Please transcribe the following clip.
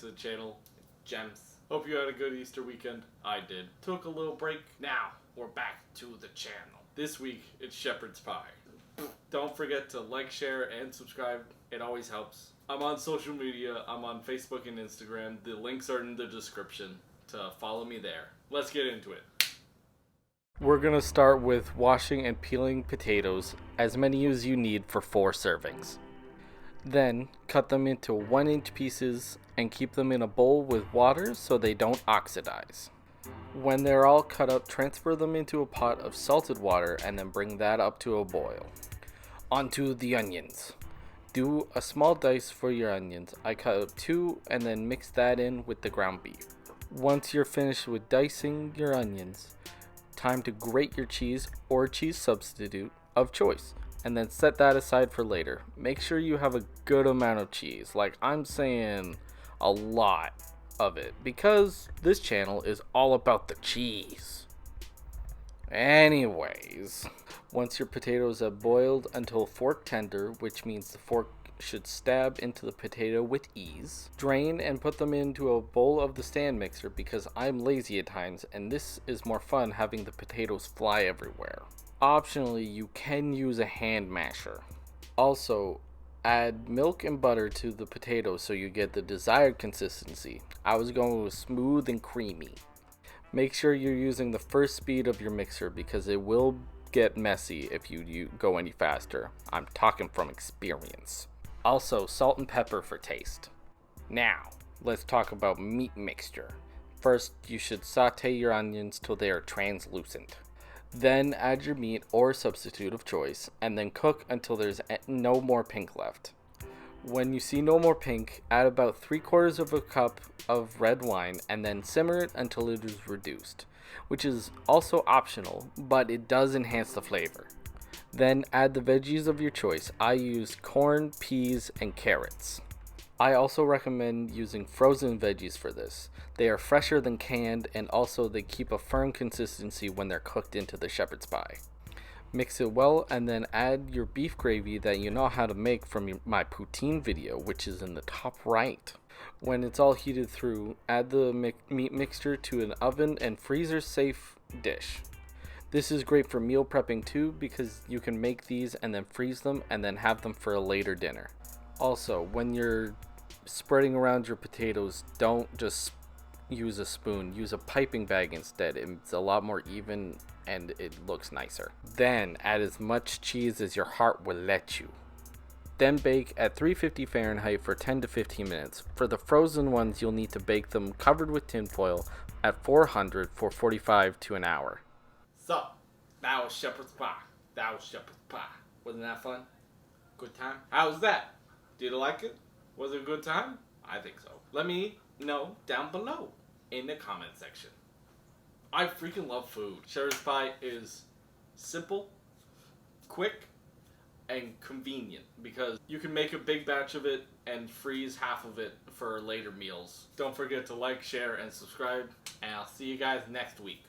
to the channel. Gems. Hope you had a good Easter weekend. I did. Took a little break. Now, we're back to the channel. This week, it's shepherd's pie. Don't forget to like, share, and subscribe. It always helps. I'm on social media. I'm on Facebook and Instagram. The links are in the description to follow me there. Let's get into it. We're going to start with washing and peeling potatoes, as many as you need for 4 servings. Then, cut them into 1-inch pieces and keep them in a bowl with water so they don't oxidize. When they're all cut up, transfer them into a pot of salted water and then bring that up to a boil. Onto the onions. Do a small dice for your onions. I cut up 2 and then mix that in with the ground beef. Once you're finished with dicing your onions, time to grate your cheese or cheese substitute of choice, and then set that aside for later. Make sure you have a good amount of cheese, like I'm saying a lot of it, because this channel is all about the cheese. Anyways, once your potatoes have boiled until fork tender, which means the fork should stab into the potato with ease, drain and put them into a bowl of the stand mixer because I'm lazy at times and this is more fun having the potatoes fly everywhere. Optionally, you can use a hand masher. Also, add milk and butter to the potatoes so you get the desired consistency. I was going with smooth and creamy. Make sure you're using the first speed of your mixer because it will get messy if you go any faster. I'm talking from experience. Also, salt and pepper for taste. Now, let's talk about meat mixture. First, you should saute your onions till they are translucent. Then add your meat or substitute of choice, and then cook until there's no more pink left. When you see no more pink, add about 3/4 of a cup of red wine, and then simmer it until it is reduced, which is also optional, but it does enhance the flavor. Then add the veggies of your choice. I use corn, peas, and carrots. I also recommend using frozen veggies for this. They are fresher than canned, and also they keep a firm consistency when they're cooked into the shepherd's pie. Mix it well and then add your beef gravy that you know how to make from my poutine video, which is in the top right. When it's all heated through, add the meat mixture to an oven and freezer safe dish. This is great for meal prepping too because you can make these and then freeze them and then have them for a later dinner. Also, when you're spreading around your potatoes, don't just use a spoon. Use a piping bag instead. It's a lot more even and it looks nicer. Then add as much cheese as your heart will let you. Then bake at 350 Fahrenheit for 10 to 15 minutes. For the frozen ones, you'll need to bake them covered with tin foil at 400 for 45 to an hour. So, that was shepherd's pie. Wasn't that fun? Good time? How was that? Did you like it? Was it a good time? I think so. Let me know down below in the comment section. I freaking love food. Shepherd's pie is simple, quick, and convenient because you can make a big batch of it and freeze half of it for later meals. Don't forget to like, share, and subscribe, and I'll see you guys next week.